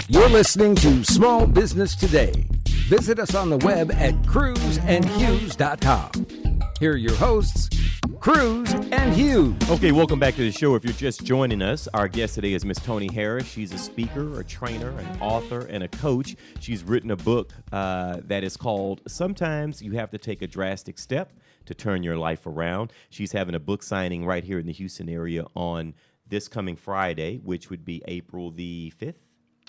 You're listening to Small Business Today. Visit us on the web at cruzandhughes.com. Here are your hosts, Cruz and Hughes. Okay, welcome back to the show. If you're just joining us, our guest today is Miss Toni Harris. She's a speaker, a trainer, an author, and a coach. She's written a book that is called Sometimes You Have to Take a Drastic Step to Turn Your Life Around. She's having a book signing right here in the Houston area on this coming Friday, which would be April the 5th.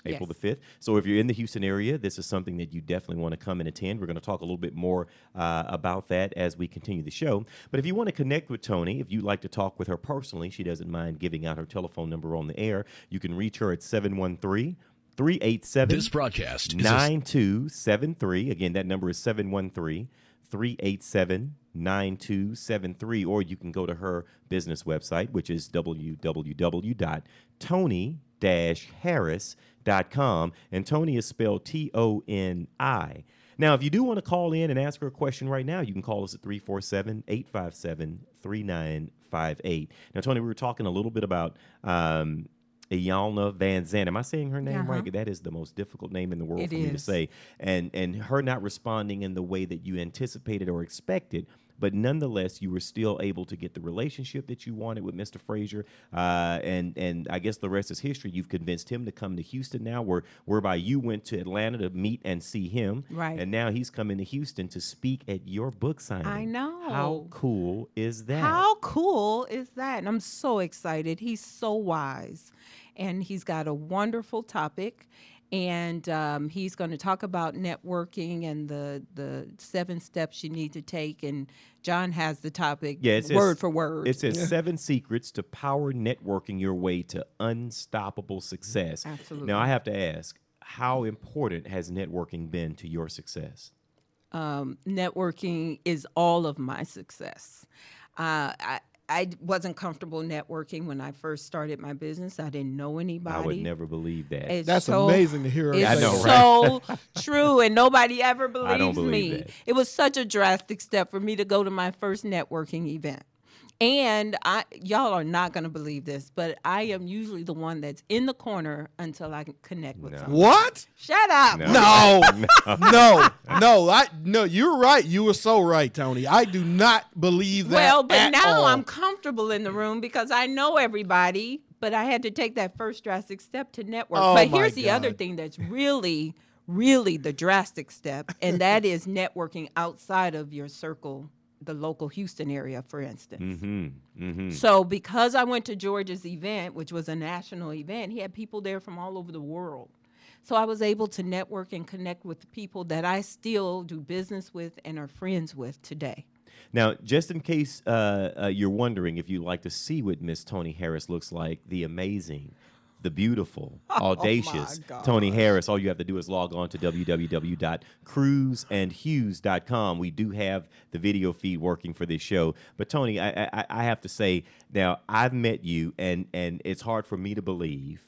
April the 5th. So if you're in the Houston area, this is something that you definitely want to come and attend. We're going to talk a little bit more about that as we continue the show. But if you want to connect with Toni, if you'd like to talk with her personally, she doesn't mind giving out her telephone number on the air. You can reach her at 713-387 This broadcast is 9273. Again, that number is 713-387-9273. Or you can go to her business website, which is www.toni-harris.com. And Toni is spelled Toni. Now, if you do want to call in and ask her a question right now, you can call us at 347-857-3958. Now, Toni, we were talking a little bit about Iyanla Vanzant. Am I saying her name right? That is the most difficult name in the world for me to say. And her not responding in the way that you anticipated or expected. But nonetheless, you were still able to get the relationship that you wanted with Mr. Frazier. And I guess the rest is history. You've convinced him to come to Houston now, whereby you went to Atlanta to meet and see him. Right. And now he's coming to Houston to speak at your book signing. I know. How cool is that? How cool is that? And I'm so excited. He's so wise. And he's got a wonderful topic. And he's going to talk about networking and the 7 steps you need to take. And John has the topic word for word. It says 7 secrets to power networking your way to unstoppable success. Absolutely. Now, I have to ask, how important has networking been to your success? Networking is all of my success. I wasn't comfortable networking when I first started my business. I didn't know anybody. I would never believe that. That's amazing to hear. It's I know, so true, and nobody ever believes I don't believe me. that. It was such a drastic step for me to go to my first networking event. And y'all are not going to believe this, but I am usually the one that's in the corner until I can connect with someone. What? Shut up. No. No, you're right. You were so right, Toni. I do not believe that. Well, but at now all. I'm comfortable in the room because I know everybody, but I had to take that first drastic step to network. Oh, but my here's the other God. thing that's really, really the drastic step, and that is networking outside of your circle, the local Houston area, for instance. So because I went to George's event, which was a national event, he had people there from all over the world. So I was able to network and connect with people that I still do business with and are friends with today. Now, just in case you're wondering if you'd like to see what Miss Toni Harris looks like, the amazing, the beautiful, audacious Toni Harris, all you have to do is log on to www.cruzandhughes.com. We do have the video feed working for this show. But, Toni, I have to say, now, I've met you, and it's hard for me to believe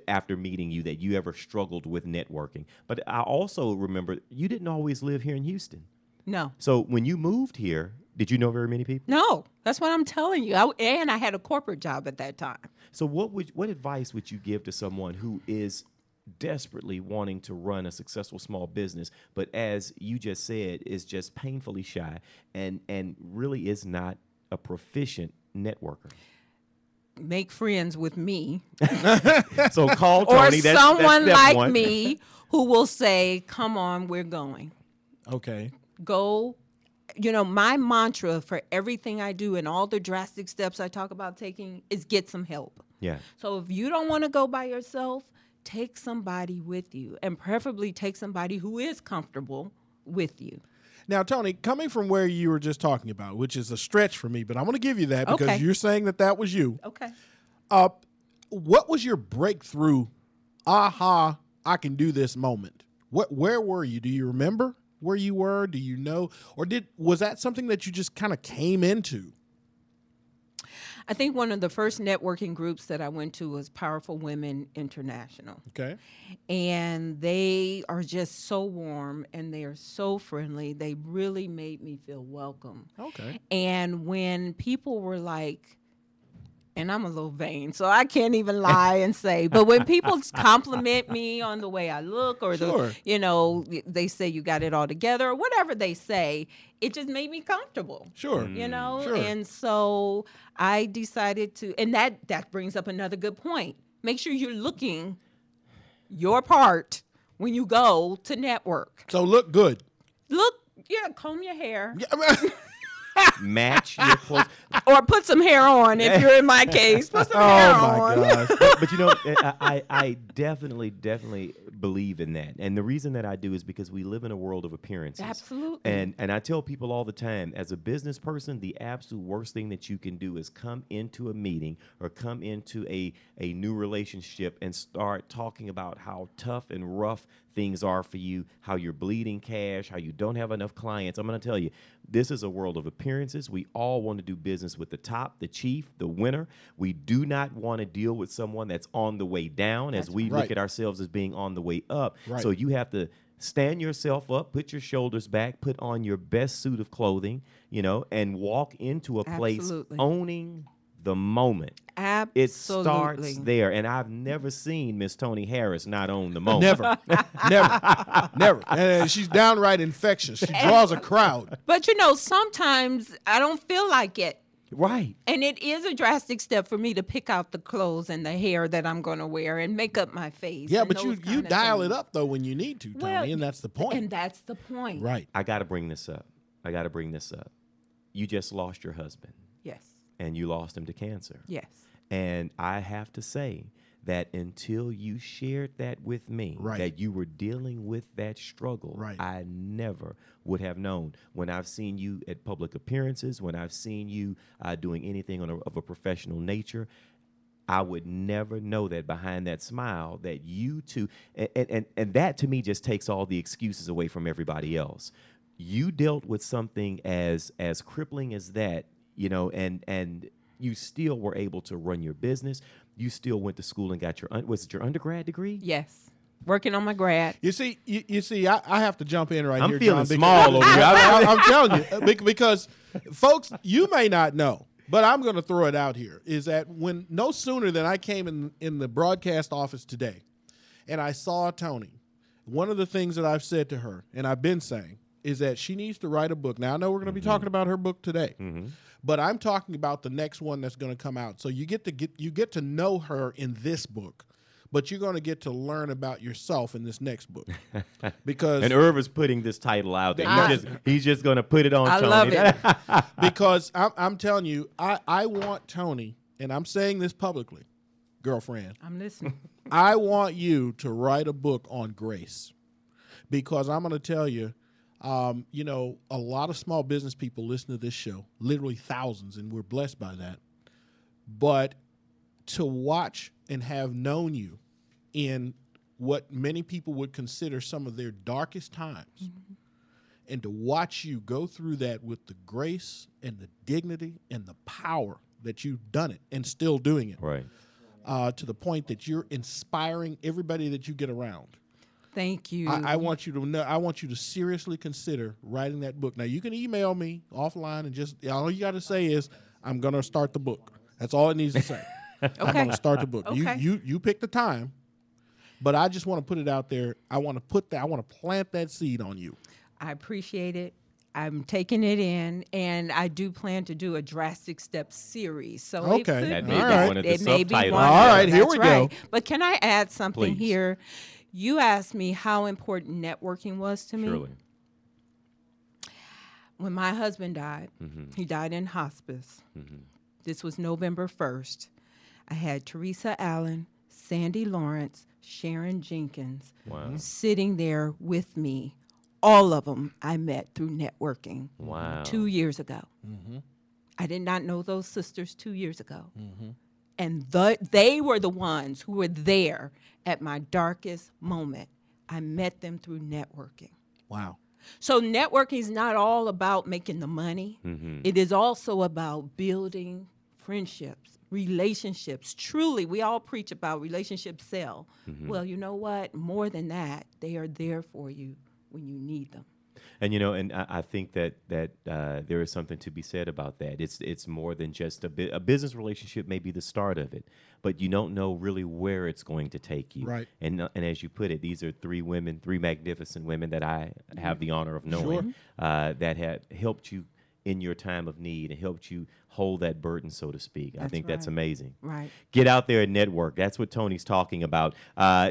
after meeting you that you ever struggled with networking. But I also remember you didn't always live here in Houston. No. So when you moved here, did you know very many people? No, that's what I'm telling you. And I had a corporate job at that time. So what advice would you give to someone who is desperately wanting to run a successful small business, but as you just said, is just painfully shy and really is not a proficient networker? Make friends with me. So call Toni. Or that's someone step like one. me who will say, come on, we're going. Okay. Go. You know, my mantra for everything I do and all the drastic steps I talk about taking is get some help. Yeah. So if you don't want to go by yourself, take somebody with you, and preferably take somebody who is comfortable with you. Now, Toni, coming from where you were just talking about, which is a stretch for me, but I'm going to give you that because Okay. you're saying that was you. Okay. What was your breakthrough, aha, I can do this moment? Where were you? Do you remember where you were? Do you know? Or was that something that you just kind of came into? I think one of the first networking groups that I went to was Powerful Women International. Okay. And they are just so warm and they are so friendly. They really made me feel welcome. Okay. And when people were like, and I'm a little vain, so I can't even lie and say. But when people compliment me on the way I look, or Sure. they say you got it all together, or whatever they say, it just made me comfortable. Sure. Sure. And so I decided to, and that brings up another good point. Make sure you're looking your part when you go to network. So look good. Comb your hair. Match your clothes. Or put some hair on if you're in my case. Put some hair on. Gosh. But I definitely believe in that. And the reason that I do is because we live in a world of appearances. Absolutely. And I tell people all the time, as a business person, the absolute worst thing that you can do is come into a meeting or come into a new relationship and start talking about how tough and rough things are for you, how you're bleeding cash, how you don't have enough clients. I'm going to tell you, this is a world of appearances. We all want to do business with the top, the chief, the winner. We do not want to deal with someone that's on the way down, as we look at ourselves as being on the way up. Right. So you have to stand yourself up, put your shoulders back, put on your best suit of clothing, and walk into a place owning the moment. Absolutely. It starts there. And I've never seen Miss Toni Harris not own the moment. Never. And she's downright infectious. She draws a crowd. But sometimes I don't feel like it. Right. And it is a drastic step for me to pick out the clothes and the hair that I'm going to wear and make up my face. Yeah, but you dial it up, though, when you need to, Toni, Well, and that's the point. And that's the point. Right. I got to bring this up. You just lost your husband. Yes. And you lost him to cancer. Yes. And I have to say that until you shared that with me, that you were dealing with that struggle, I never would have known. When I've seen you at public appearances, when I've seen you doing anything of a professional nature, I would never know that behind that smile that you too, and that to me just takes all the excuses away from everybody else. You dealt with something as crippling as that, and you still were able to run your business. You still went to school and got was it your undergrad degree? Yes. Working on my grad. You see, I have to jump in here, I'm feeling John, small over here. I'm telling you, because folks, you may not know, but I'm going to throw it out here, is that no sooner than I came in the broadcast office today and I saw Toni, one of the things that I've said to her, and I've been saying, is that she needs to write a book. Now, I know we're going to be talking about her book today, but I'm talking about the next one that's going to come out. So you get to know her in this book, but you're going to get to learn about yourself in this next book. Because and Irv is putting this title out there. He's just going to put it on Toni. I love it. Because I'm telling you, I want Toni, and I'm saying this publicly, girlfriend. I'm listening. I want you to write a book on grace, because I'm going to tell you, a lot of small business people listen to this show, literally thousands, and we're blessed by that. But to watch and have known you in what many people would consider some of their darkest times, and to watch you go through that with the grace and the dignity and the power that you've done it and still doing it, right, to the point that you're inspiring everybody that you get around. Thank you. I want you to know. I want you to seriously consider writing that book. Now, you can email me offline, and just all you got to say is, "I'm going to start the book." That's all it needs to say. I'm going to start the book. Okay. You pick the time, but I just want to put it out there. I want to plant that seed on you. I appreciate it. I'm taking it in, and I do plan to do a Drastic Steps series. So okay, that may be one of the subtitles. All right, here we go. But can I add something Please. here? You asked me how important networking was to me. Surely. When my husband died, he died in hospice. This was November 1st. I had Teresa Allen, Sandy Lawrence, Sharon Jenkins sitting there with me. All of them I met through networking 2 years ago. I did not know those sisters 2 years ago. And they were the ones who were there at my darkest moment. I met them through networking. Wow. So networking is not all about making the money. It is also about building friendships, relationships. Truly, we all preach about relationships sell. Well, you know what? More than that, they are there for you when you need them. And and I think that there is something to be said about that. It's more than just a business relationship. May be the start of it, but you don't know really where it's going to take you. Right. And as you put it, these are three magnificent women that I have the honor of knowing that have helped you in your time of need and helped you hold that burden, so to speak. I think that's amazing. Right. Get out there and network. That's what Toni's talking about.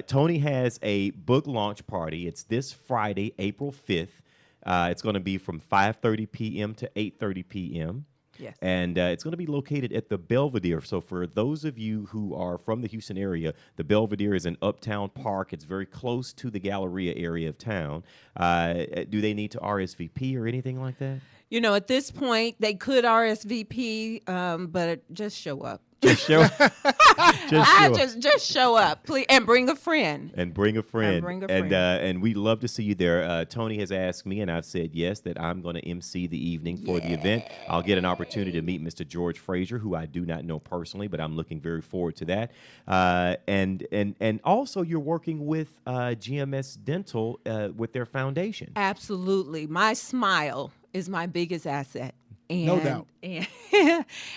Toni has a book launch party. It's this Friday, April 5th. It's going to be from 5:30 p.m. to 8:30 p.m. Yes. And it's going to be located at the Belvedere. So for those of you who are from the Houston area, the Belvedere is an uptown park. It's very close to the Galleria area of town. Do they need to RSVP or anything like that? At this point, they could RSVP, but just show up. Just show Just show up, please, and bring a friend. And we'd love to see you there. Toni has asked me, and I've said yes, that I'm going to MC the evening for the event. I'll get an opportunity to meet Mr. George Frazier, who I do not know personally, but I'm looking very forward to that. And also, you're working with GMS Dental with their foundation. Absolutely, my smile is my biggest asset. No doubt.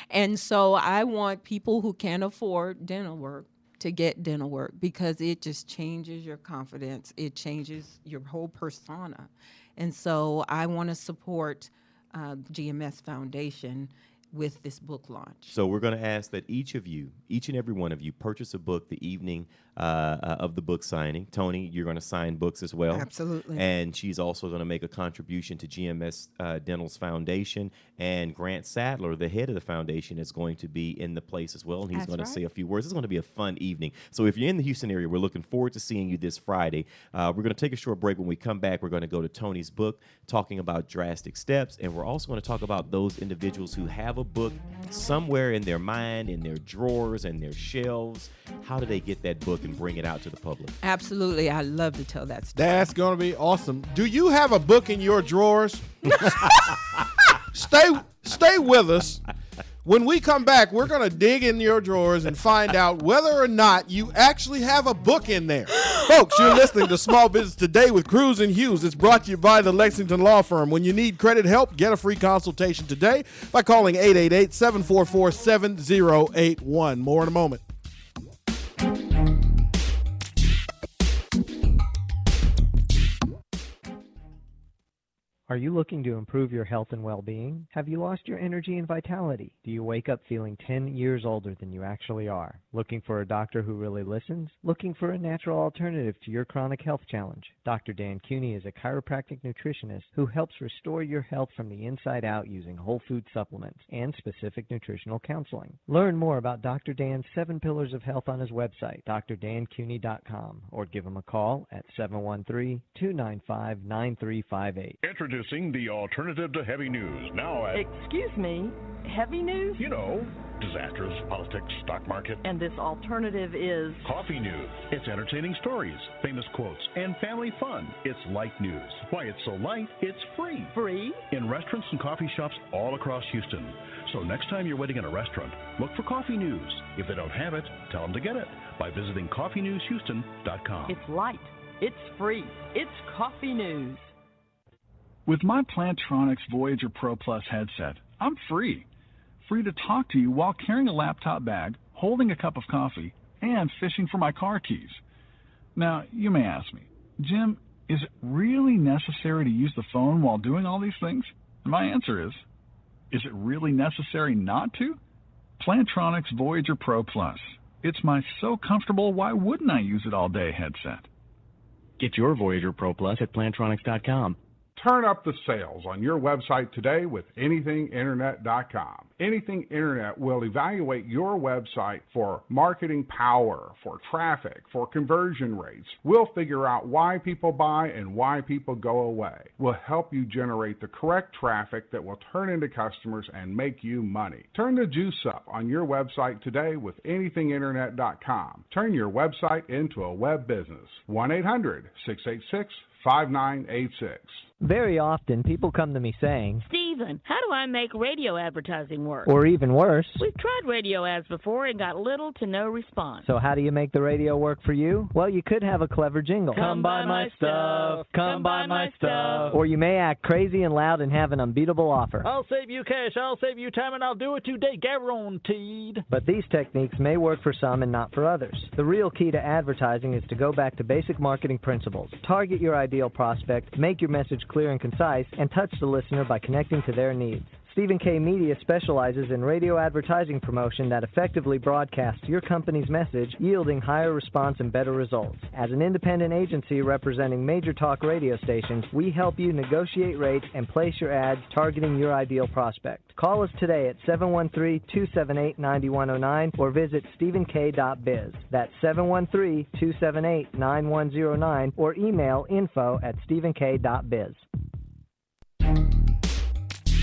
And so I want people who can't afford dental work to get dental work because it just changes your confidence. It changes your whole persona. And so I want to support GMS Foundation with this book launch. So we're going to ask that each and every one of you, purchase a book the evening of the book signing. Toni, you're going to sign books as well. Absolutely. And she's also going to make a contribution to GMS Dental's foundation. And Grant Sadler, the head of the foundation, is going to be in the place as well. And he's going to say a few words. It's going to be a fun evening. So if you're in the Houston area, we're looking forward to seeing you this Friday. We're going to take a short break. When we come back, we're going to go to Toni's book, talking about Drastic Steps. And we're also going to talk about those individuals who have a book somewhere in their mind, in their drawers, and their shelves. How do they get that book and bring it out to the public? Absolutely. I love to tell that story. That's going to be awesome. Do you have a book in your drawers? Stay with us. When we come back, we're going to dig in your drawers and find out whether or not you actually have a book in there. Folks, you're listening to Small Business Today with Cruz and Hughes. It's brought to you by the Lexington Law Firm. When you need credit help, get a free consultation today by calling 888-744-7081. More in a moment. Are you looking to improve your health and well-being? Have you lost your energy and vitality? Do you wake up feeling 10 years older than you actually are? Looking for a doctor who really listens? Looking for a natural alternative to your chronic health challenge? Dr. Dan Cuny is a chiropractic nutritionist who helps restore your health from the inside out using whole food supplements and specific nutritional counseling. Learn more about Dr. Dan's 7 Pillars of Health on his website, drdancuny.com, or give him a call at 713-295-9358. Introducing the alternative to heavy news. Now at... Excuse me, heavy news? You know, disasters, politics, stock market. And this alternative is... Coffee news. It's entertaining stories, famous quotes, and family fun. It's light news. Why it's so light, it's free. Free? In restaurants and coffee shops all across Houston. So next time you're waiting in a restaurant, look for coffee news. If they don't have it, tell them to get it by visiting coffeenewshouston.com. It's light. It's free. It's coffee news. With my Plantronics Voyager Pro Plus headset, I'm free. Free to talk to you while carrying a laptop bag, holding a cup of coffee, and fishing for my car keys. Now, you may ask me, Jim, is it really necessary to use the phone while doing all these things? And my answer is it really necessary not to? Plantronics Voyager Pro Plus. It's my so comfortable, why wouldn't I use it all day headset. Get your Voyager Pro Plus at Plantronics.com. Turn up the sales on your website today with anythinginternet.com. Anything Internet will evaluate your website for marketing power, for traffic, for conversion rates. We'll figure out why people buy and why people go away. We'll help you generate the correct traffic that will turn into customers and make you money. Turn the juice up on your website today with anythinginternet.com. Turn your website into a web business. 1-800-686-5986. Very often, people come to me saying, Steve, Susan, how do I make radio advertising work? Or even worse, We've tried radio ads before and got little to no response. so how do you make the radio work for you? Well, you could have a clever jingle. Come buy my stuff. Come buy my stuff. Or you may act crazy and loud and have an unbeatable offer. I'll save you cash, I'll save you time, and I'll do it today, guaranteed. But these techniques may work for some and not for others. The real key to advertising is to go back to basic marketing principles. Target your ideal prospect, make your message clear and concise, and touch the listener by connecting to their needs. Stephen K. Media specializes in radio advertising promotion that effectively broadcasts your company's message, yielding higher response and better results. As an independent agency representing major talk radio stations, we help you negotiate rates and place your ads targeting your ideal prospect. Call us today at 713-278-9109 or visit stephenk.biz. That's 713-278-9109 or email info@stephenk.biz.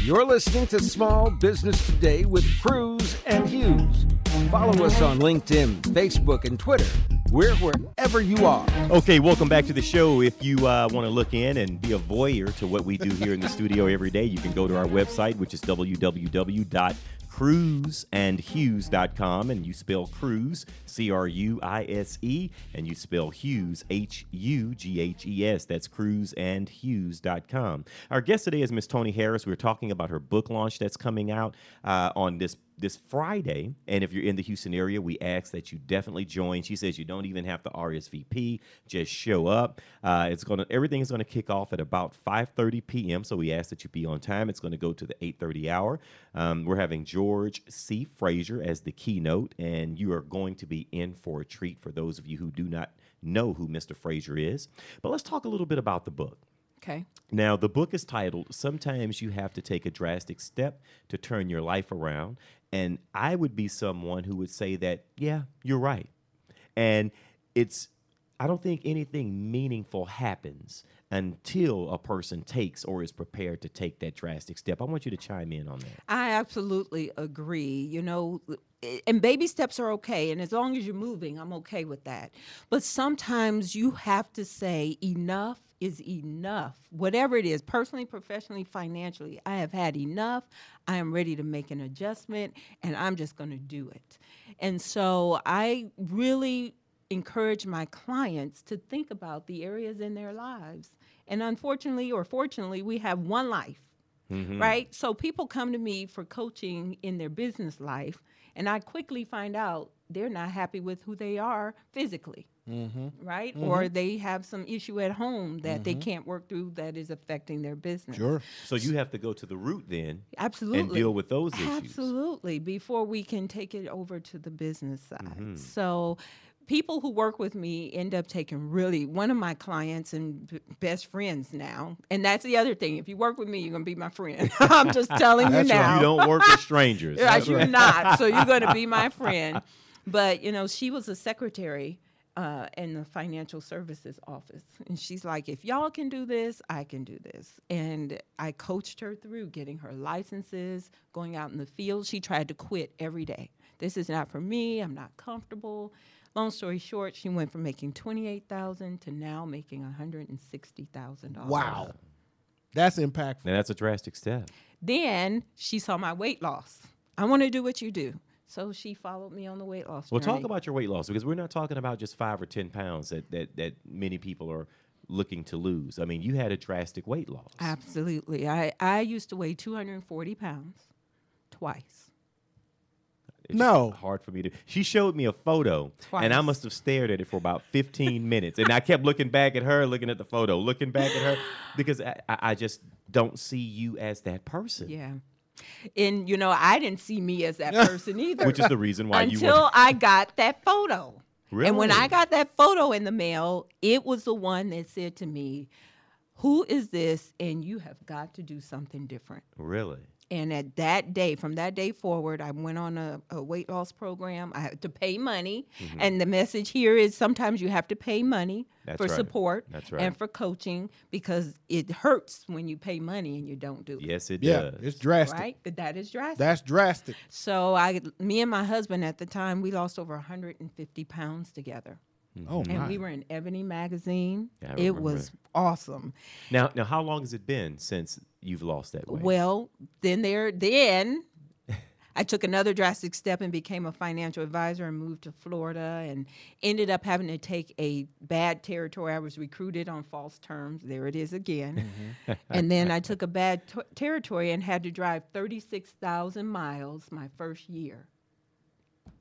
You're listening to Small Business Today with Cruz and Hughes. Follow us on LinkedIn, Facebook, and Twitter. We're wherever you are. Okay, welcome back to the show. If you want to look in and be a voyeur to what we do here in the studio every day, you can go to our website, which is www.cruzandhughes.com, and you spell Cruz, C-R-U-I-S-E, and you spell Hughes, H-U-G-H-E-S. That's cruzandhughes.com. Our guest today is Miss Toni Harris. We're talking about her book launch that's coming out on this Friday. And if you're in the Houston area, we ask that you definitely join. She says you don't even have to RSVP, just show up. Everything is going to kick off at about 5:30 p.m. So we ask that you be on time. It's going to go to the 8:30 hour. We're having George C. Frazier as the keynote, and you are going to be in for a treat for those of you who do not know who Mr. Frazier is. But let's talk a little bit about the book. Okay. Now, the book is titled, Sometimes You Have to Take a Drastic Step to Turn Your Life Around. And I would be someone who would say that, yeah, you're right. And I don't think anything meaningful happens until a person takes or is prepared to take that drastic step. I want you to chime in on that. I absolutely agree. And baby steps are okay. And as long as you're moving, I'm okay with that. But sometimes you have to say enough is enough. Whatever it is, personally, professionally, financially, I have had enough. I am ready to make an adjustment, and I'm just going to do it. And so I really encourage my clients to think about the areas in their lives. And unfortunately or fortunately, we have one life, right? So people come to me for coaching in their business life, and I quickly find out they're not happy with who they are physically. Right? Or they have some issue at home that they can't work through that is affecting their business. Sure. So you have to go to the root then. Absolutely. And deal with those issues. Absolutely. Before we can take it over to the business side. So people who work with me end up taking one of my clients and best friends now. And that's the other thing. If you work with me, you're going to be my friend. I'm just telling you now. You don't work with strangers. Right, you're not. So you're going to be my friend. But, she was a secretary in the financial services office. And she's like, if y'all can do this, I can do this. And I coached her through getting her licenses, going out in the field. She tried to quit every day. This is not for me. I'm not comfortable. Long story short, she went from making $28,000 to now making $160,000. Wow. That's impactful. Now, that's a drastic step. Then she saw my weight loss. I want to do what you do. So she followed me on the weight loss Well, journey. talk about your weight loss, because we're not talking about just 5 or 10 pounds that many people are looking to lose. I mean, you had a drastic weight loss. Absolutely. I used to weigh 240 pounds twice. It's hard for me to. She showed me a photo, and I must have stared at it for about 15 minutes. And I kept looking back at her, looking at the photo, looking back at her, because I just don't see you as that person. Yeah. And, I didn't see me as that person either. Which is the reason why until I got that photo. Really? And when I got that photo in the mail, it was the one that said to me, who is this? And you have got to do something different. Really? And from that day forward, I went on a weight loss program. I had to pay money. And the message here is sometimes you have to pay money for support and for coaching, because it hurts when you pay money and you don't do it. Yes, it does. It's drastic. Right? That is drastic. That's drastic. So me and my husband at the time, we lost over 150 pounds together. Oh, And my. we were in Ebony magazine. Yeah, I It remember. was awesome. Now, how long has it been since you've lost that weight? Well, then I took another drastic step and became a financial advisor and moved to Florida and ended up having to take a bad territory. I was recruited on false terms. There it is again. And then I took a bad territory and had to drive 36,000 miles my first year.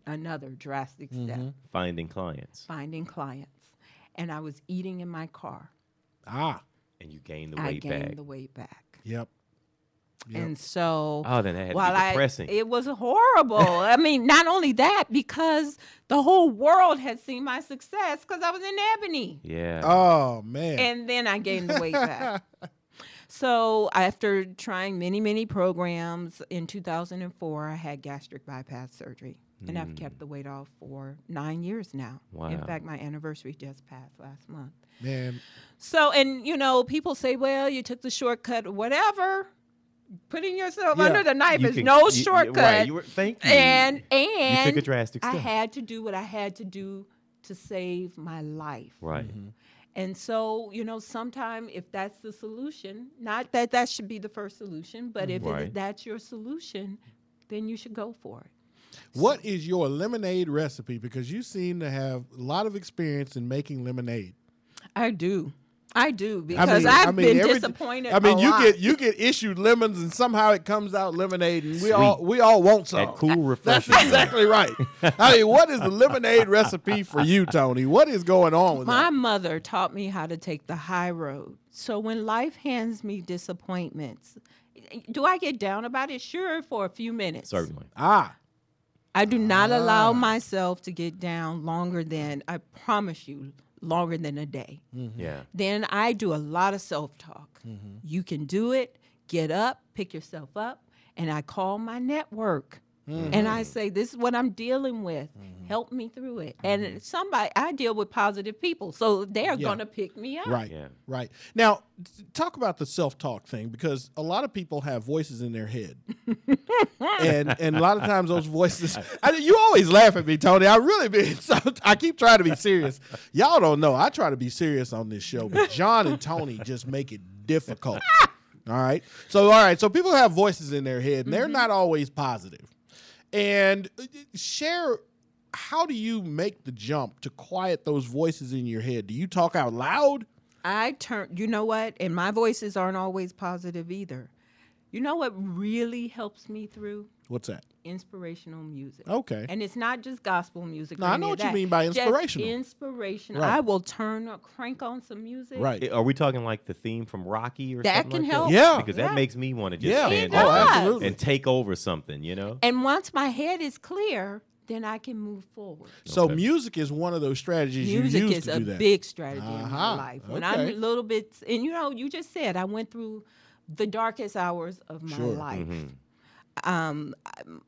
Another drastic step. Finding clients. Finding clients. And I was eating in my car. Ah. And you gained the weight back. I gained the weight back. Yep. And so, then that had to be depressing. It was horrible. I mean, not only that, because the whole world had seen my success because I was in Ebony. Yeah. Oh, man. And then I gained the weight back. So after trying many, many programs, in 2004, I had gastric bypass surgery. And I've kept the weight off for 9 years now. Wow. In fact, my anniversary just passed last month. Man. So, and people say, well, you took the shortcut or whatever. Putting yourself under the knife is no shortcut. Right. Thank you. And you took a drastic step. I had to do what I had to do to save my life. Right. And so, sometime if that's the solution, not that that should be the first solution, but if that's your solution, then you should go for it. What is your lemonade recipe? Because you seem to have a lot of experience in making lemonade. I do because I've been disappointed. I mean, a lot. you get issued lemons, and somehow it comes out lemonade, and we all want some. That cool, refreshing. That's exactly right. I mean, what is the lemonade recipe for you, Toni? What is going on with My that? mother taught me how to take the high road. So when life hands me disappointments, do I get down about it? Sure, for a few minutes. Certainly. I do not allow myself to get down longer than, I promise you, longer than a day. Yeah. Then I do a lot of self-talk. You can do it. Get up, pick yourself up, and I call my network. And I say, this is what I'm dealing with. Help me through it. And I deal with positive people, so they're going to pick me up. Right, right. Now, talk about the self-talk thing, because a lot of people have voices in their head. and a lot of times those voices, you always laugh at me, Toni. I keep trying to be serious. Y'all don't know. I try to be serious on this show, but John and Toni just make it difficult. All right. So people have voices in their head, and they're not always positive. And share, how do you make the jump to quiet those voices in your head? Do you talk out loud? You know what? And my voices aren't always positive either. You know what really helps me through? What's that? Inspirational music. Okay. And it's not just gospel music. No, I know what you mean by inspirational. Just inspirational. Right. I will crank on some music. Right. Are we talking like the theme from Rocky or that something can like help. that? Yeah. Because that makes me want to just Yeah. stand It up does. Absolutely. and take over something, And once my head is clear, then I can move forward. So music is one of those strategies Music you use is to a do that. big strategy in my life. When I'm Okay. a little bit, and you just said I went through the darkest hours of my life.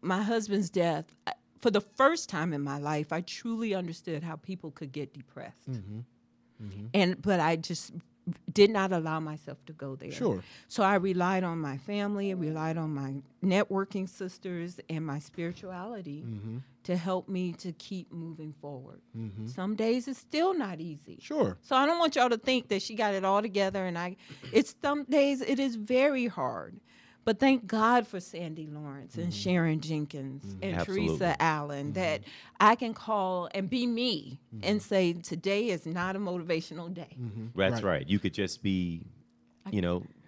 My husband's death, for the first time in my life, I truly understood how people could get depressed. But I just did not allow myself to go there. Sure. So I relied on my family, I relied on my networking sisters and my spirituality to help me to keep moving forward. Some days it's still not easy. Sure. So I don't want y'all to think that she got it all together, and it's some days it is very hard. But thank God for Sandy Lawrence and Sharon Jenkins and Absolutely. Teresa Allen that I can call and be me and say, today is not a motivational day. That's right. You could just be,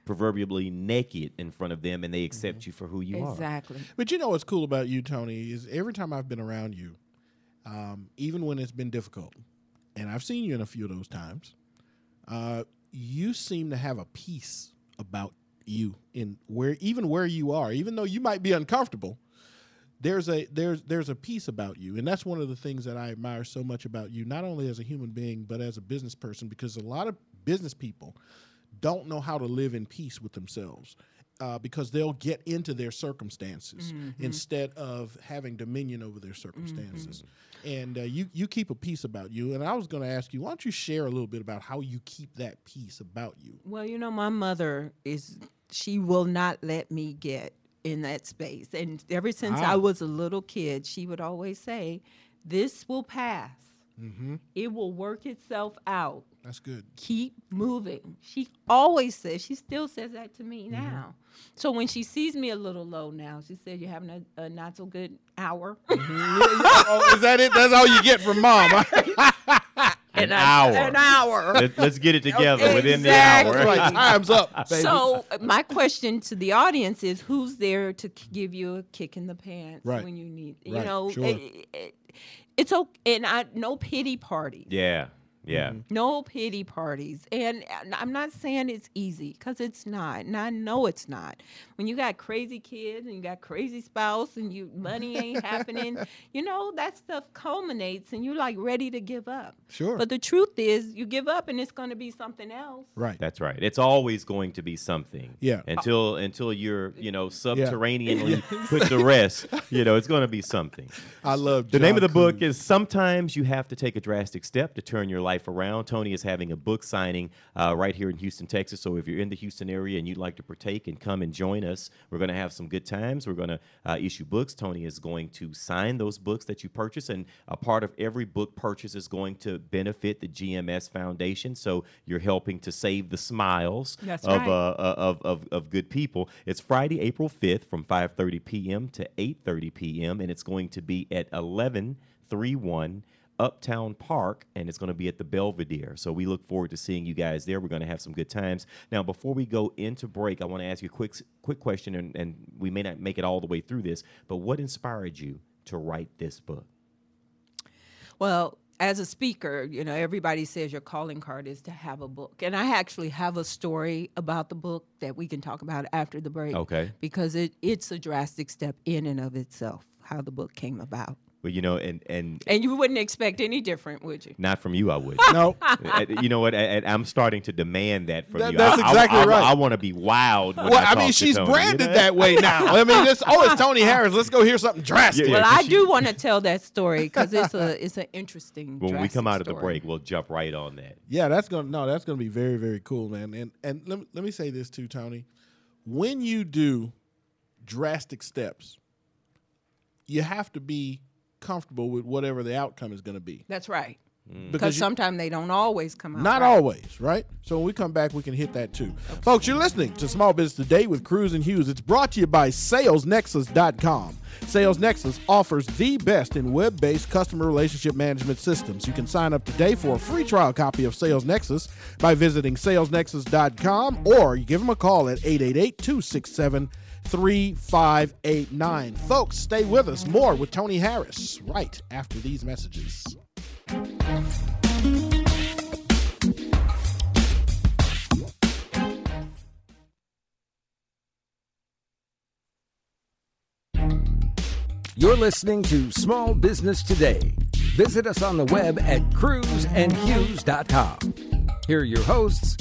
proverbially naked in front of them, and they accept you for who you are. Exactly. But you know what's cool about you, Toni, is every time I've been around you, even when it's been difficult, and I've seen you in a few of those times, you seem to have a peace about you in where you are, even though you might be uncomfortable. There's a peace about you, and that's one of the things that I admire so much about you, not only as a human being but as a business person, because a lot of business people don't know how to live in peace with themselves because they'll get into their circumstances instead of having dominion over their circumstances. And you keep a peace about you. And I was going to ask you, why don't you share a little bit about how you keep that peace about you? Well, my mother she will not let me get in that space. And ever since I was a little kid, she would always say, this will pass. It will work itself out. That's good. Keep moving. She always says, she still says that to me now. So when she sees me a little low now, she said, "You're having a not so good hour." Oh, is that it? That's all you get from mom. An hour. An hour. Let's get it together within the hour. Right. Time's up, baby. So my question to the audience is, who's there to give you a kick in the pants when you need? You know, sure. it's okay, and no pity parties. Yeah. No pity parties. And I'm not saying it's easy, because it's not. And I know it's not. When you got crazy kids and you got crazy spouse and money ain't happening, that stuff culminates and you're like ready to give up. Sure. But the truth is, you give up and it's going to be something else. Right. That's right. It's always going to be something. Yeah. Until you're, subterraneanly put to rest, it's going to be something. I love the name of the book is Sometimes You Have to Take a Drastic Step to Turn Your Life Around. Toni is having a book signing right here in Houston, Texas. So if you're in the Houston area and you'd like to partake and come and join us, we're going to have some good times. We're going to issue books. Toni is going to sign those books that you purchase, and a part of every book purchase is going to benefit the GMS Foundation. So you're helping to save the smiles of good people. It's Friday, April 5th from 5:30 p.m. to 8:30 p.m. and it's going to be at 1131 Uptown Park, and it's going to be at the Belvedere. So we look forward to seeing you guys there. We're going to have some good times. Now, before we go into break, I want to ask you a quick question, and we may not make it all the way through this, but what inspired you to write this book? Well, as a speaker, everybody says your calling card is to have a book. And I actually have a story about the book that we can talk about after the break. Okay. Because it's a drastic step in and of itself, how the book came about. Well, and you wouldn't expect any different, would you? Not from you, I would. No. You know what? I'm starting to demand that from you. That's exactly right. I want to be wild. She's branded that way now. I mean, it's Toni Harris. Let's go hear something drastic. Well, I do want to tell that story because it's an interesting. When we come out of the story. break, we'll jump right on that. Yeah, that's gonna be very, very cool, man. And let me say this too, Toni. When you do drastic steps, you have to be comfortable with whatever the outcome is going to be. That's right. Because sometimes they don't always come out. Not always, right? So when we come back, we can hit that too. Okay. Folks, you're listening to Small Business Today with Cruz and Hughes. It's brought to you by SalesNexus.com. Sales Nexus offers the best in web-based customer relationship management systems. You can sign up today for a free trial copy of Sales Nexus by visiting SalesNexus.com, or you give them a call at 888-267-3589. Folks, stay with us. More with Toni Harris right after these messages. You're listening to Small Business Today. Visit us on the web at cruzandhughes.com. Here are your hosts,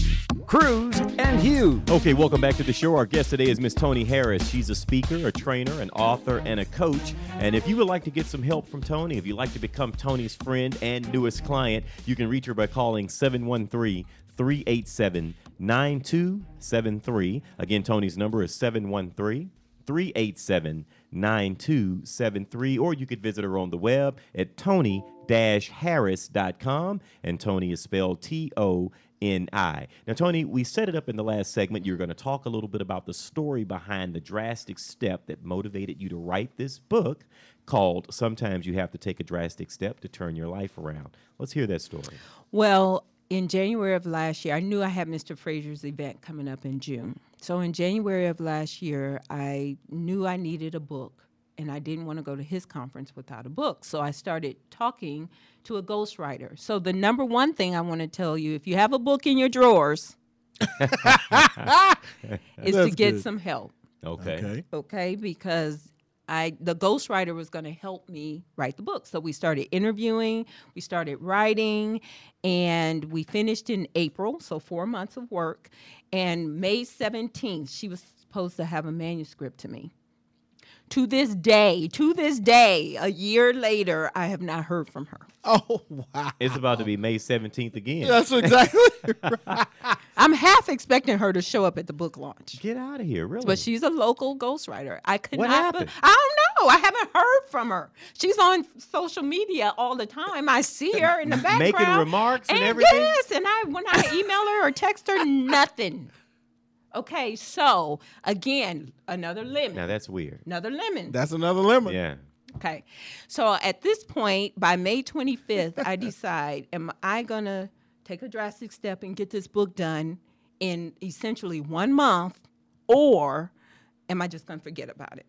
Cruz and Hughes. Okay, welcome back to the show. Our guest today is Miss Toni Harris. She's a speaker, a trainer, an author, and a coach. And if you would like to get some help from Toni, if you'd like to become Toni's friend and newest client, you can reach her by calling 713-387-9273. Again, Toni's number is 713-387-9273. Or you could visit her on the web at Toni-Harris.com. And Toni is spelled Toni. Now, Toni, we set it up in the last segment. You're going to talk a little bit about the story behind the drastic step that motivated you to write this book called Sometimes You Have to Take a Drastic Step to Turn Your Life Around. Let's hear that story. Well, in January of last year, I knew I had Mr. Frazier's event coming up in June. So in January of last year, I knew I needed a book, and I didn't want to go to his conference without a book. So I started talking to a ghostwriter. So the number one thing I want to tell you, if you have a book in your drawers, is to get some help. Okay, because the ghostwriter was going to help me write the book. So we started interviewing, we started writing, and we finished in April, so 4 months of work. And May 17th, she was supposed to have a manuscript to me. To this day, a year later, I have not heard from her. Oh, wow. It's about to be May 17th again. That's exactly right. I'm half expecting her to show up at the book launch. Get out of here, really? But she's a local ghostwriter. What happened? I don't know. I haven't heard from her. She's on social media all the time. I see her in the background. Making remarks and everything? Yes, and when I email her or text her, nothing. Okay, so, again, another lemon. Now, that's weird. Another lemon. That's another lemon. Yeah. Okay. So at this point, by May 25th, I decide, am I going to take a drastic step and get this book done in essentially 1 month, or am I just going to forget about it?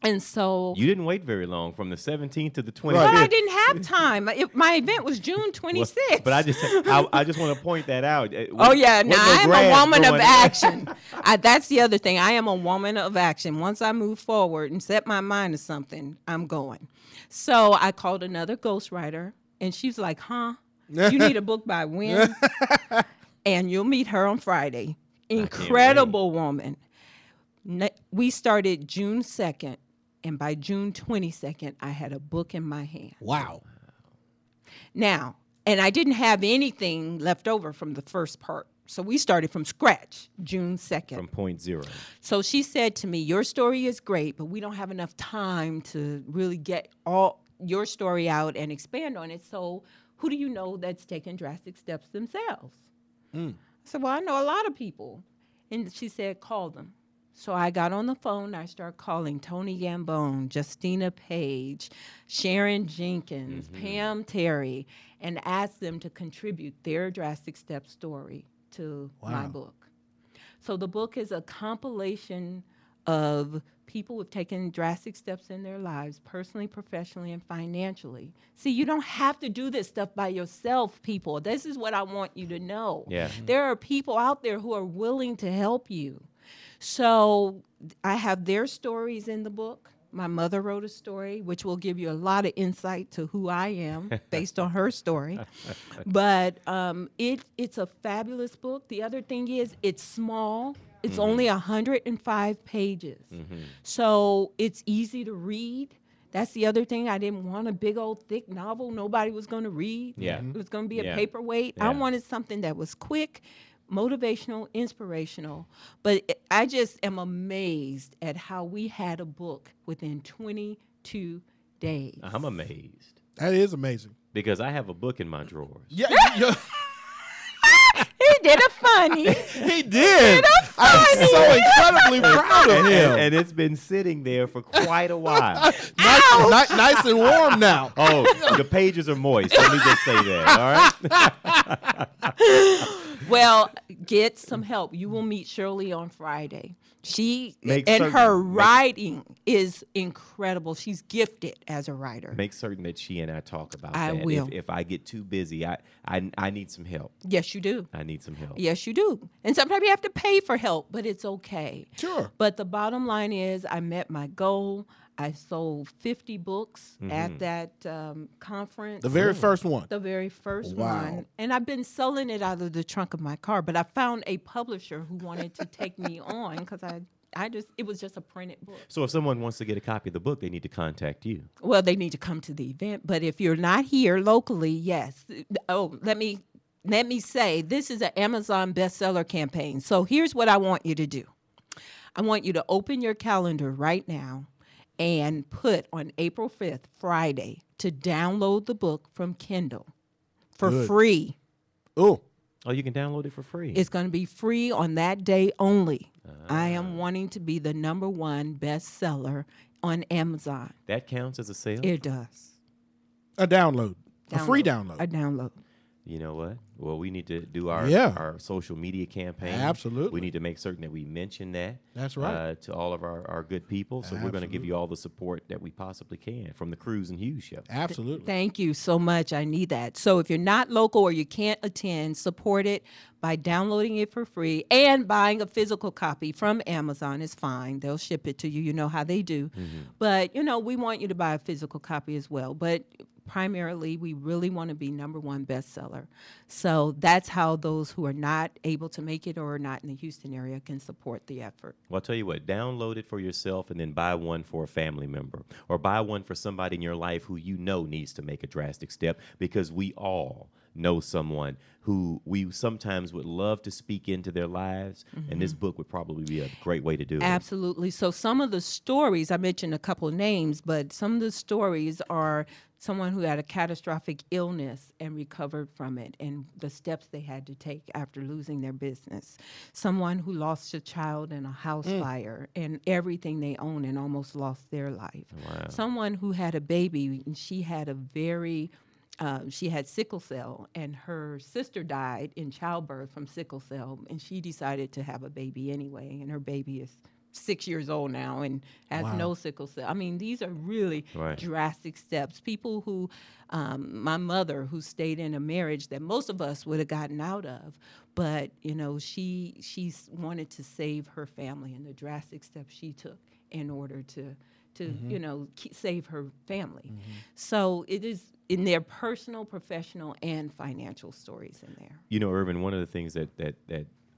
And so... You didn't wait very long, from the 17th to the 25th. Well, I didn't have time. My event was June 26th. Well, but I just want to point that out. Oh, yeah. Now, I am a woman of action. That's the other thing. I am a woman of action. Once I move forward and set my mind to something, I'm going. So I called another ghostwriter, and she's like, you need a book by when? And you'll meet her on Friday. Incredible woman. We started June 2nd. And by June 22nd, I had a book in my hand. Wow. Now, and I didn't have anything left over from the first part. So we started from scratch, June 2nd. From point zero. So she said to me, your story is great, but we don't have enough time to really get all your story out and expand on it. So who do you know that's taking drastic steps themselves? I said, well, I know a lot of people. And she said, call them. So I got on the phone. I started calling Toni Gambone, Justina Page, Sharon Jenkins, Pam Terry, and asked them to contribute their drastic step story to my book. So the book is a compilation of people who've taken drastic steps in their lives, personally, professionally, and financially. See, you don't have to do this stuff by yourself, people. This is what I want you to know. Yeah. There are people out there who are willing to help you. So I have their stories in the book. My mother wrote a story, which will give you a lot of insight to who I am based on her story. But it's a fabulous book. The other thing is it's small. It's only 105 pages. So it's easy to read. That's the other thing. I didn't want a big old thick novel nobody was going to read. Yeah. It was going to be a paperweight. I wanted something that was quick, motivational, inspirational. But I just am amazed at how we had a book within 22 days. I'm amazed. That is amazing. Because I have a book in my drawers. Yeah. He did a funny. He did. I'm so incredibly proud of him. And it's been sitting there for quite a while. nice and warm now. Oh, the pages are moist. Let me just say that, all right? Well, get some help. You will meet Shirley on Friday. Her writing is incredible. She's gifted as a writer. Make certain that she and I talk about I that. will. If I get too busy, I need some help. Yes, you do. I need some help. Yes, you do. And sometimes you have to pay for help, but it's okay. Sure. But the bottom line is I met my goal. I sold 50 books at that conference. The very first one. The very first Wow. one. And I've been selling it out of the trunk of my car, but I found a publisher who wanted to take me on because it was just a printed book. So if someone wants to get a copy of the book, they need to contact you. Well, they need to come to the event, but if you're not here locally, yes. Oh, let me say, this is an Amazon bestseller campaign. So here's what I want you to do. I want you to open your calendar right now and put on April 5th, Friday, to download the book from Kindle for free. Oh, you can download it for free. It's going to be free on that day only. I am wanting to be the #1 bestseller on Amazon. That counts as a sale? It does. A download. A free download. A download. You know what? Well, we need to do our social media campaign. Absolutely. We need to make certain that we mention that. That's right. To all of our good people. So we're going to give you all the support that we possibly can from the Cruz and Hughes show. Absolutely. Thank you so much. I need that. So if you're not local or you can't attend, support it by downloading it for free and buying a physical copy from Amazon is fine. They'll ship it to you. You know how they do. But, we want you to buy a physical copy as well. But primarily, we really want to be #1 bestseller. So that's how those who are not able to make it or are not in the Houston area can support the effort. Well, I'll tell you what, download it for yourself and then buy one for a family member, or buy one for somebody in your life who you know needs to make a drastic step, because we all know someone who we sometimes would love to speak into their lives, and this book would probably be a great way to do it. Absolutely. So some of the stories, I mentioned a couple of names, but some of the stories are someone who had a catastrophic illness and recovered from it, and the steps they had to take after losing their business. Someone who lost a child in a house fire and everything they own and almost lost their life. Wow. Someone who had a baby, and she had a very she had sickle cell, and her sister died in childbirth from sickle cell, and she decided to have a baby anyway, and her baby is 6 years old now and has no sickle cell. I mean, these are really drastic steps. People who, my mother, who stayed in a marriage that most of us would have gotten out of, but, you know, she wanted to save her family, and the drastic steps she took in order to you know, save her family. So it is in their personal, professional, and financial stories in there. You know, Irvin, one of the things that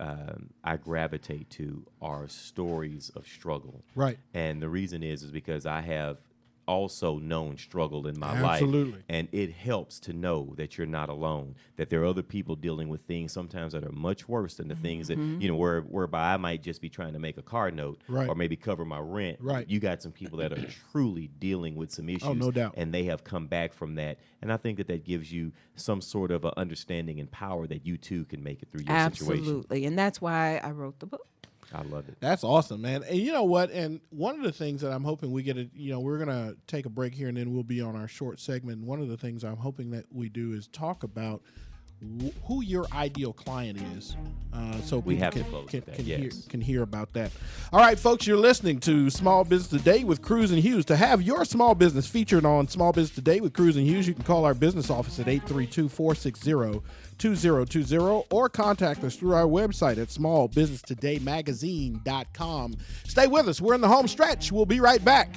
I gravitate to are stories of struggle. Right. And the reason is because I have also known struggle in my Absolutely. life. And it helps to know that you're not alone, that there are other people dealing with things sometimes that are much worse than the things that, you know, whereby I might just be trying to make a car note or maybe cover my rent. Right. You got some people that are truly dealing with some issues. Oh, no doubt. And they have come back from that. And I think that gives you some sort of a understanding and power that you too can make it through your situation. Absolutely. And that's why I wrote the book. I love it. That's awesome, man. And you know what? And one of the things that I'm hoping we get, you know, we're going to take a break here and then we'll be on our short segment. One of the things I'm hoping that we do is talk about who your ideal client is, so we people can hear about that. All right, folks, you're listening to Small Business Today with Cruz and Hughes. To have your small business featured on Small Business Today with Cruz and Hughes, you can call our business office at 832-460-2020 or contact us through our website at smallbusinesstodaymagazine.com. Stay with us. We're in the home stretch. We'll be right back.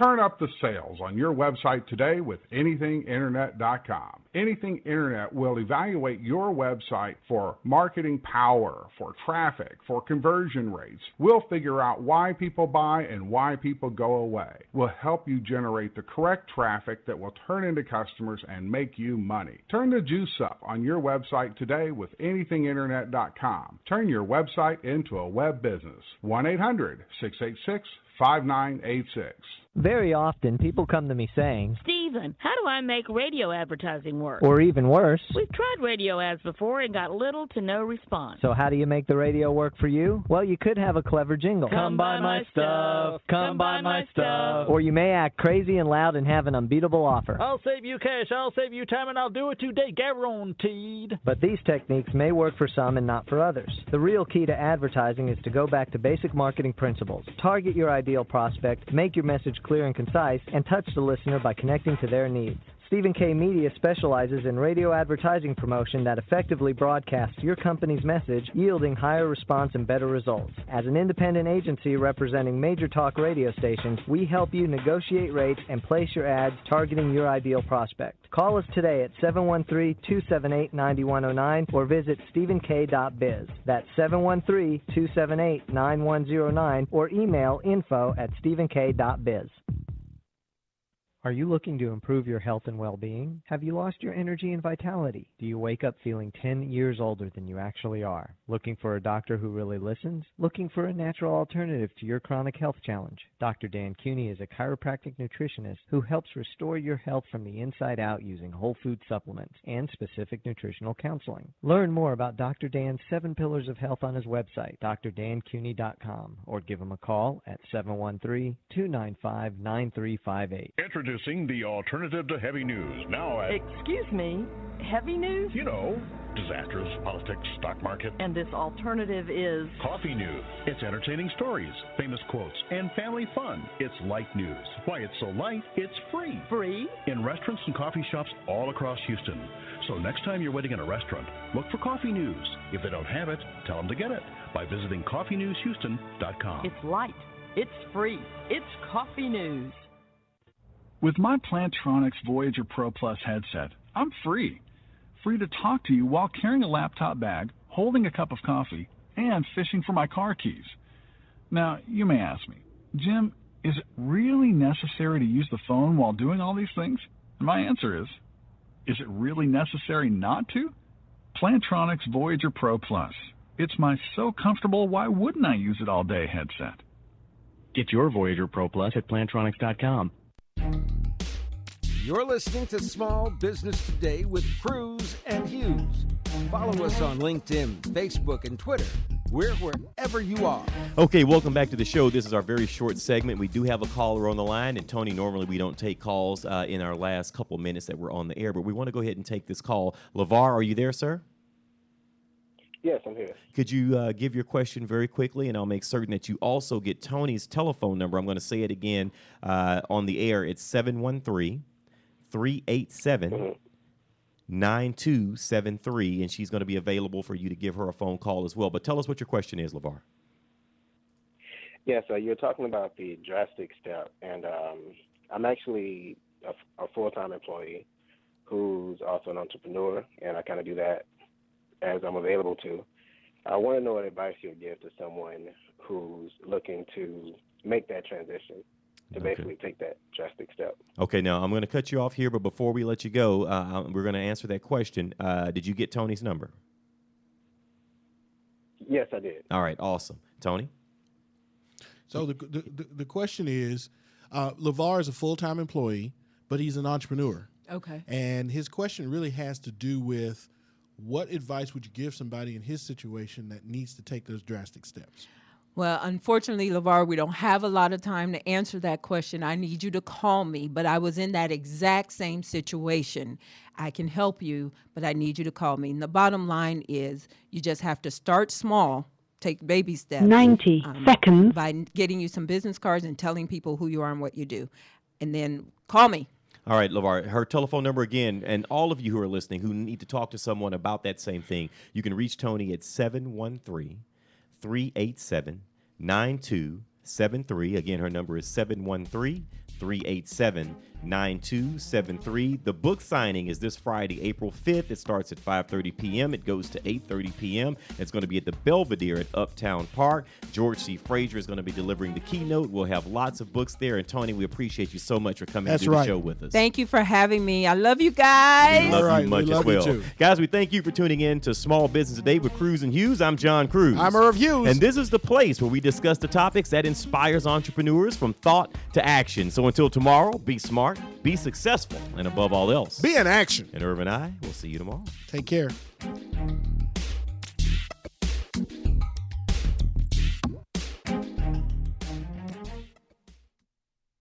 Turn up the sales on your website today with anythinginternet.com. Anything Internet will evaluate your website for marketing power, for traffic, for conversion rates. We'll figure out why people buy and why people go away. We'll help you generate the correct traffic that will turn into customers and make you money. Turn the juice up on your website today with anythinginternet.com. Turn your website into a web business. 1-800-686-5986. Very often, people come to me saying, Stephen, how do I make radio advertising work? or even worse, We've tried radio ads before and got little to no response. so how do you make the radio work for you? Well, you could have a clever jingle. Come buy my stuff. Come buy my stuff. Or you may act crazy and loud and have an unbeatable offer. I'll save you cash, I'll save you time, and I'll do it today, guaranteed. But these techniques may work for some and not for others. The real key to advertising is to go back to basic marketing principles. Target your ideal prospect, make your message clear and concise, and touch the listener by connecting to their needs. Stephen K. Media specializes in radio advertising promotion that effectively broadcasts your company's message, yielding higher response and better results. As an independent agency representing major talk radio stations, we help you negotiate rates and place your ads targeting your ideal prospect. Call us today at 713-278-9109 or visit stephenk.biz. That's 713-278-9109 or email info@stephenk.biz. Are you looking to improve your health and well-being? Have you lost your energy and vitality? Do you wake up feeling 10 years older than you actually are? Looking for a doctor who really listens? Looking for a natural alternative to your chronic health challenge? Dr. Dan Cooney is a chiropractic nutritionist who helps restore your health from the inside out using whole food supplements and specific nutritional counseling. Learn more about Dr. Dan's 7 Pillars of Health on his website, drdancooney.com, or give him a call at 713-295-9358. Introducing the alternative to heavy news. Now at... Excuse me, heavy news? You know, Disasters, politics, stock market. And this alternative is Coffee News. It's entertaining stories, famous quotes, and family fun. It's light news. Why it's so light, it's free. free. In restaurants and coffee shops all across Houston. So next time you're waiting in a restaurant, look for Coffee News. If they don't have it, tell them to get it by visiting coffeenewshouston.com. It's light. It's free. It's Coffee News. With my Plantronics Voyager Pro Plus headset, I'm free. Free to talk to you while carrying a laptop bag, holding a cup of coffee, and fishing for my car keys. Now, you may ask me, Jim, is it really necessary to use the phone while doing all these things? And my answer is it really necessary not to? Plantronics Voyager Pro Plus. It's my so comfortable, why wouldn't I use it all day headset. Get your Voyager Pro Plus at Plantronics.com. You're listening to Small Business Today with Cruz and Hughes. Follow us on LinkedIn, Facebook, and Twitter. We're wherever you are. Okay, welcome back to the show. This is our very short segment. We do have a caller on the line, and Tony, normally we don't take calls in our last couple minutes that we're on the air, but we want to go ahead and take this call. LeVar, are you there, sir? Yes, I'm here. Could you give your question very quickly, and I'll make certain that you also get Tony's telephone number. I'm going to say it again on the air. It's 713-387-9273, and she's going to be available for you to give her a phone call as well. But tell us what your question is, LeVar. Yes, you're talking about the Drastic step, and I'm actually a full-time employee who's also an entrepreneur, and I kind of do that as I'm available to. I want to know what advice you would give to someone who's looking to make that transition, to basically take that drastic step. Okay, now I'm going to cut you off here, but before we let you go, we're going to answer that question. Did you get Tony's number? Yes, I did. All right, awesome. Tony? So the question is, LeVar is a full-time employee, but he's an entrepreneur. Okay. And his question really has to do with what advice would you give somebody in his situation that needs to take those drastic steps? Well, unfortunately, LeVar, we don't have a lot of time to answer that question. I need you to call me, but I was in that exact same situation. I can help you, but I need you to call me. And the bottom line is you just have to start small, take baby steps. 90 seconds. By getting you some business cards and telling people who you are and what you do. And then call me. All right, LeVar, her telephone number again, and all of you who are listening who need to talk to someone about that same thing, you can reach Tony at 713-387-9273. Again, her number is 713-387-9273. The book signing is this Friday, April 5th. It starts at 5:30 p.m. It goes to 8:30 p.m. It's going to be at the Belvedere at Uptown Park. George C. Frazier is going to be delivering the keynote. We'll have lots of books there. And, Tony, we appreciate you so much for coming to do the show with us. Thank you for having me. I love you guys. We love you much as well. Guys, we thank you for tuning in to Small Business Today with Cruz and Hughes. I'm John Cruz. I'm Irv Hughes. And this is the place where we discuss the topics that inspires entrepreneurs from thought to action. So until tomorrow, be smart, be successful, and above all else, be in action. And Irv and I will see you tomorrow. Take care.